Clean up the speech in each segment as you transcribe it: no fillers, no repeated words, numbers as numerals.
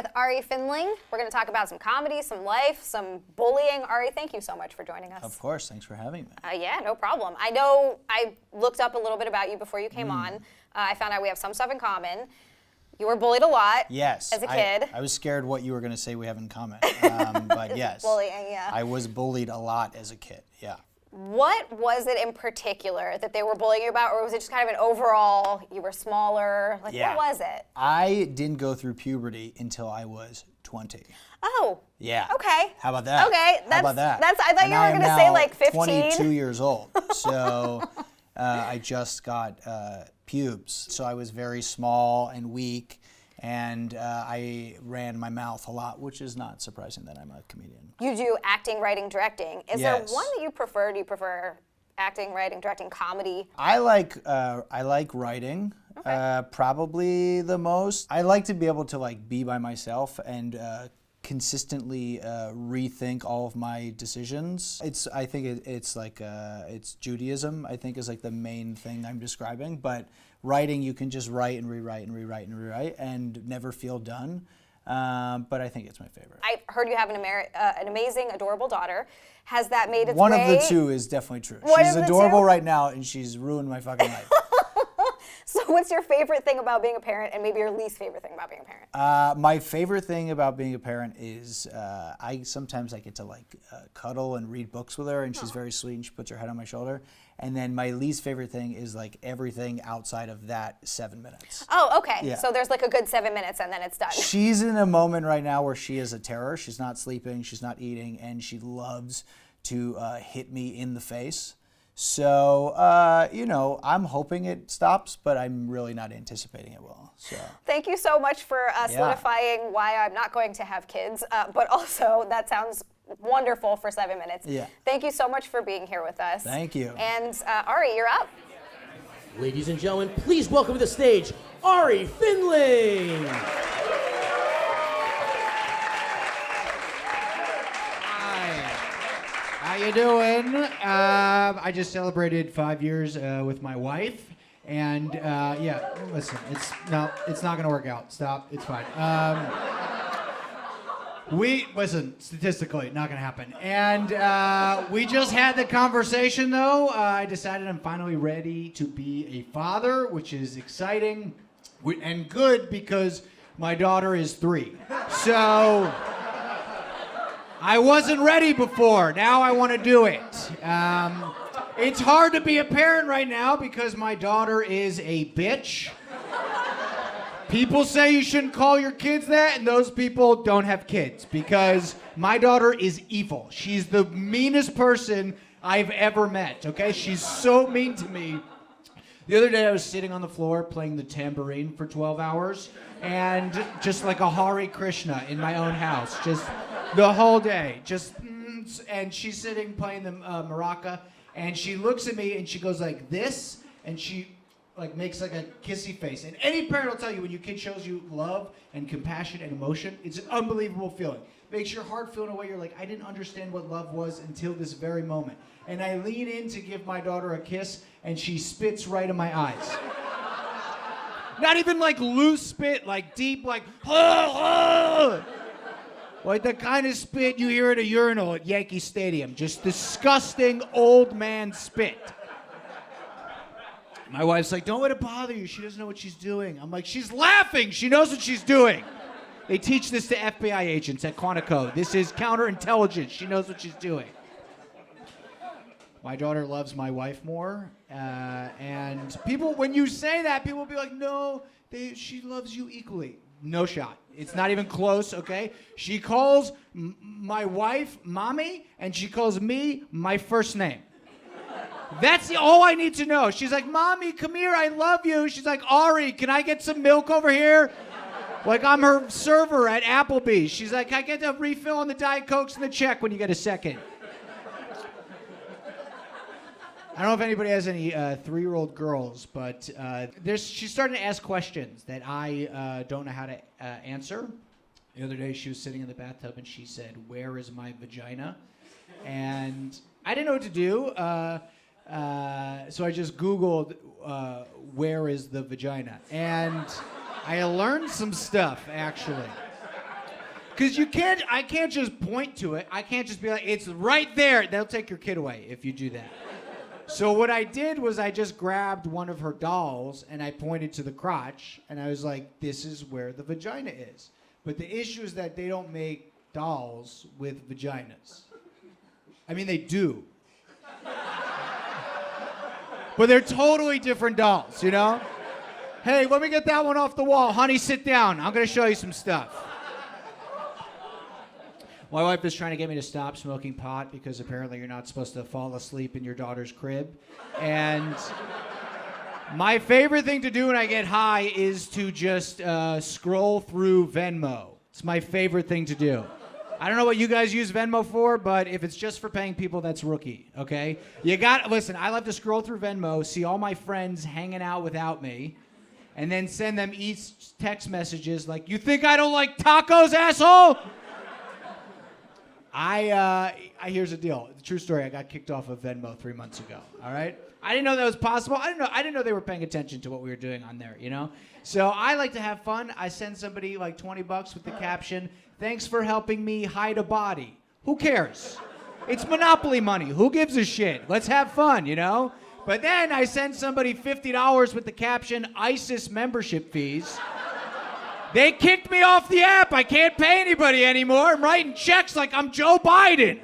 with Ahri Findling. We're going to talk about some comedy, some life, some bullying. Ahri, thank you so much for joining us. Of course, thanks for having me. Yeah, no problem. I know I looked up a little bit about you before you came on. I found out we have some stuff in common. You were bullied a lot Yes, as a kid. I was scared what you were going to say we have in common, but yes. Bullying, yeah. I was bullied a lot as a kid, yeah. What was it in particular that they were bullying you about, or was it just kind of an overall, you were smaller? Like, Yeah. what was it? I didn't go through puberty until I was 20. Oh. Yeah. Okay. How about that? Okay. How about that? I thought you were going to say like 15. 22 years old, so I just got pubes. So I was very small and weak, and I ran my mouth a lot, which is not surprising that I'm a comedian. You do acting, writing, directing. Is there Yes. one that you prefer? Do you prefer acting, writing, directing, comedy? I like writing, probably the most. I like to be able to like be by myself and consistently rethink all of my decisions. I think it's like it's Judaism. I think is like the main thing I'm describing. But writing, you can just write and rewrite and rewrite and rewrite and never feel done. But I think it's my favorite. I heard you have an amazing, adorable daughter. Has that made its One way? of the two is definitely true. One She's of the adorable two? right now, and she's ruined my fucking life. So what's your favorite thing about being a parent, and maybe your least favorite thing about being a parent? My favorite thing about being a parent is I sometimes I get to like cuddle and read books with her, and she's very sweet, and she puts her head on my shoulder. And then my least favorite thing is like everything outside of that 7 minutes. Oh, okay. Yeah. So there's like a good 7 minutes, and then it's done. She's in a moment right now where she is a terror. She's not sleeping, she's not eating, and she loves to hit me in the face. So, you know, I'm hoping it stops, but I'm really not anticipating it will. So. Thank you so much for solidifying why I'm not going to have kids, but also that sounds wonderful for 7 minutes. Yeah. Thank you so much for being here with us. Thank you. And Ahri, you're up. Ladies and gentlemen, please welcome to the stage, Ahri Findling. How you doing? I just celebrated 5 years with my wife, and yeah, listen, it's not gonna work out. Stop, it's fine. Statistically, not gonna happen. And we just had the conversation, though. I decided I'm finally ready to be a father, which is exciting and good because my daughter is 3. So. I wasn't ready before. Now I want to do it. It's hard to be a parent right now because my daughter is a bitch. People say you shouldn't call your kids that, and those people don't have kids because my daughter is evil. She's the meanest person I've ever met, okay? She's so mean to me. The other day I was sitting on the floor playing the tambourine for 12 hours and just like a Hare Krishna in my own house, just the whole day, and she's sitting playing the maraca, and she looks at me and she goes like this, and she like makes like a kissy face. And any parent will tell you when your kid shows you love and compassion and emotion, it's an unbelievable feeling. Makes your heart feel in a way you're like, I didn't understand what love was until this very moment. And I lean in to give my daughter a kiss, and she spits right in my eyes. Not even like loose spit, like deep, like, like the kind of spit you hear at a urinal at Yankee Stadium. Just disgusting old man spit. My wife's like, don't let it bother you. She doesn't know what she's doing. I'm like, she's laughing. She knows what she's doing. They teach this to FBI agents at Quantico. This is counterintelligence. She knows what she's doing. My daughter loves my wife more. And people, when you say that, people will be like, no, she loves you equally. No shot. It's not even close, okay? She calls my wife mommy, and she calls me my first name. That's all I need to know. She's like, mommy, come here, I love you. She's like, Ahri, can I get some milk over here? Like I'm her server at Applebee's. She's like, I get a refill on the Diet Cokes and the check when you get a second. I don't know if anybody has any 3-year-old girls, but she's starting to ask questions that I don't know how to answer. The other day she was sitting in the bathtub and she said, where is my vagina? And I didn't know what to do, so I just Googled, where is the vagina? And I learned some stuff, actually. Because I can't just point to it. I can't just be like, it's right there. They'll take your kid away if you do that. So what I did was I just grabbed one of her dolls and I pointed to the crotch and I was like, this is where the vagina is. But the issue is that they don't make dolls with vaginas. I mean, they do. But they're totally different dolls, you know? Hey, let me get that one off the wall. Honey, sit down. I'm going to show you some stuff. My wife is trying to get me to stop smoking pot because apparently you're not supposed to fall asleep in your daughter's crib. And my favorite thing to do when I get high is to just scroll through Venmo. It's my favorite thing to do. I don't know what you guys use Venmo for, but if it's just for paying people, that's rookie, okay? Listen, I love to scroll through Venmo, see all my friends hanging out without me, and then send them each text messages like, you think I don't like tacos, asshole? Here's the deal. The true story, I got kicked off of Venmo 3 months ago, all right? I didn't know that was possible. I didn't know they were paying attention to what we were doing on there, you know? So I like to have fun. I send somebody like $20 with the caption, thanks for helping me hide a body. Who cares? It's Monopoly money. Who gives a shit? Let's have fun, you know? But then I send somebody $50 with the caption, ISIS membership fees. They kicked me off the app. I can't pay anybody anymore. I'm writing checks like I'm Joe Biden.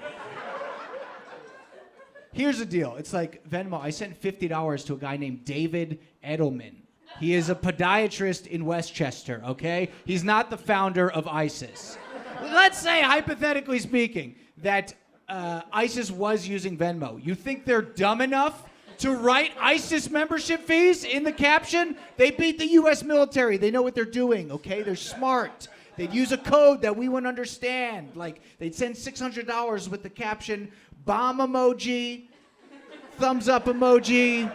Here's the deal. It's like Venmo. I sent $50 to a guy named David Edelman. He is a podiatrist in Westchester, okay? He's not the founder of ISIS. Let's say, hypothetically speaking, that ISIS was using Venmo. You think they're dumb enough to write ISIS membership fees in the caption? They beat the U.S. military. They know what they're doing, okay? They're smart. They'd use a code that we wouldn't understand. Like, they'd send $600 with the caption, bomb emoji, thumbs up emoji,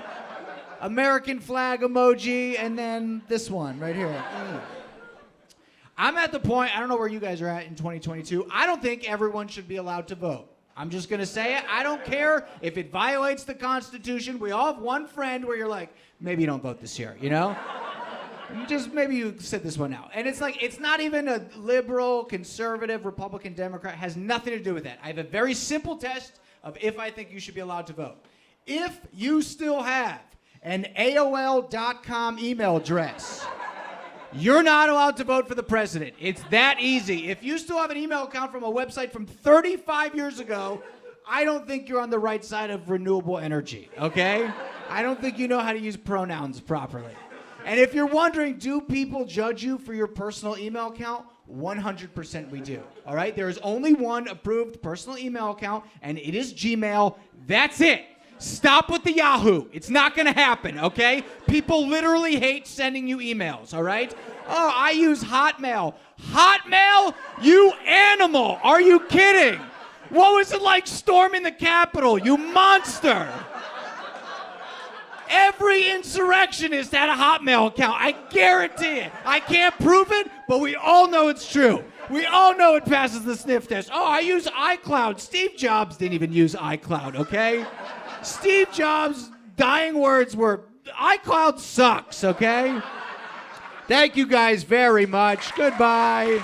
American flag emoji, and then this one right here. I'm at the point, I don't know where you guys are at in 2022. I don't think everyone should be allowed to vote. I'm just going to say it. I don't care if it violates the Constitution. We all have one friend where you're like, maybe you don't vote this year, you know? Maybe you sit this one out. And it's like, it's not even a liberal, conservative, Republican, Democrat. It has nothing to do with that. I have a very simple test of if I think you should be allowed to vote. If you still have an AOL.com email address, you're not allowed to vote for the president. It's that easy. If you still have an email account from a website from 35 years ago, I don't think you're on the right side of renewable energy, okay? I don't think you know how to use pronouns properly. And if you're wondering, do people judge you for your personal email account? 100% we do, all right? There is only one approved personal email account, and it is Gmail. That's it. Stop with the Yahoo. It's not going to happen, okay? People literally hate sending you emails, all right? Oh, I use Hotmail. Hotmail? You animal. Are you kidding? What was it like storming the Capitol, you monster? Every insurrectionist had a Hotmail account. I guarantee it. I can't prove it, but we all know it's true. We all know it passes the sniff test. Oh, I use iCloud. Steve Jobs didn't even use iCloud, okay? Steve Jobs' dying words were, iCloud sucks, okay? Thank you guys very much. Goodbye.